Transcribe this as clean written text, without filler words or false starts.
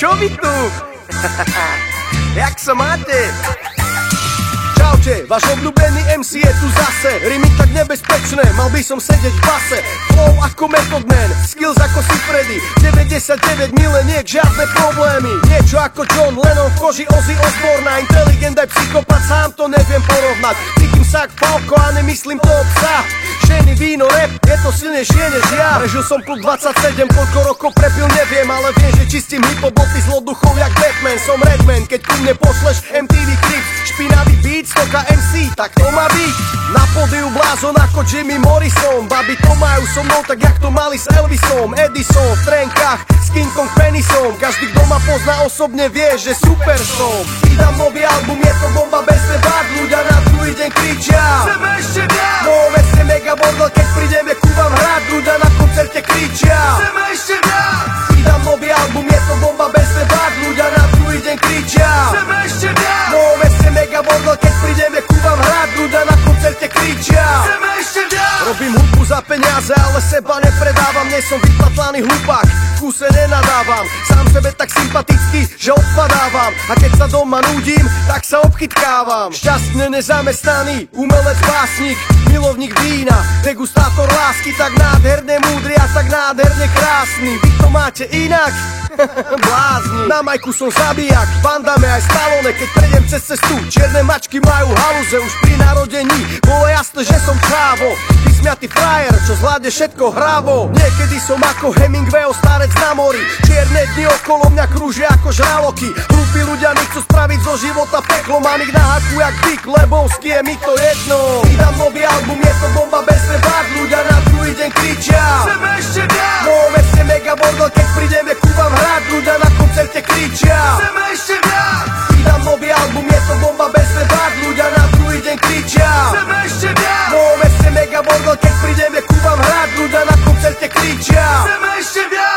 čo vy tu? Jak sa máte? Čaute, váš obľúbený MC je tu zase. Rimy tak nebezpečné, mal by som sedieť v base. Flow ako Method Man, skills ako si Freddy. 99 mileniek, žiadne problémy. Niečo ako John Lennon v koži Ozzy Osbourna. Inteligent aj psychopat, sám to neviem porovnať. Cítim sa k Falko a nemyslím to obsah. Ženy, víno, rap, je to silnejšie než ja. Prežil som plus 27, koľko rokov prepil neviem, ale viem, že čistím hip-hop z zloduchov jak Batman. Som Redman, keď ku mne pošleš MTV Crips, špinavý beat, stoka MC, tak to má byť. Na pódiu blázon ako Jimmy Morrison. Baby to majú so mnou tak jak to mali s Elvisom. Edison v trenkách s King Kong penisom. Každý kto ma pozná osobne vie, že super som. Vydám nový album, je to bomba bez debat. Ľudia na druhý deň kričia chceme ešte viac. No veste mega bordel, keď prídeme ku vám hrať. Ľudia na koncerte kričia chceme ešte viac. Vydám nový album, je to bomba bez debat. Ľudia na druhý deň kričia chceme ešte viac. No veste mega bordel, keď prídeme ku vám hrať. Ľudia na koncerte kričia chceme ešte viac. Robím hudbu za peniaze, ale seba nepredávam. Nie som vyplatlaný hlupák, v kúse nenadávam. Sám sebe tak sympatický, že odpadávam. A keď sa doma nudím, tak sa obchytkávam. Šťastne nezamestnaný, umelec, básnik, milovník vína, degustátor lásky. Tak nádherne múdry a tak nádherne krásny. Vy to máte inak? Blázni. Na majku som zabijak, bandame aj Stallone. Keď prejdem cez cestu, čierne mačky majú haluze. Už pri narodení bolo jasné, že som čávo. Vysmiatý frajer, čo zvládne všetko hravo. Niekedy som ako Hemingway, starec na mori. Čierne dni okolo mňa krúžia ako žraloky. Hlúpi ľudia mi chcú spraviť zo života peklo. Mám ich na haku jak Dick Lebowski, je mi to jedno. Vydám nový album, je to bomba bez debat. Ľudia na druhý deň kričia chceme ešte viac. No veste mega bordel, keď prídeme ku vám hrať. Ľudia na koncerte kričia chceme ešte viac. Vydám nový album, je to bomba bez debat. Ľudia na druhý deň kričia chceme ešte viac. No veste mega bordel, keď prídeme ku vám hrať. Ľudia na koncerte kričia chceme ešte viac.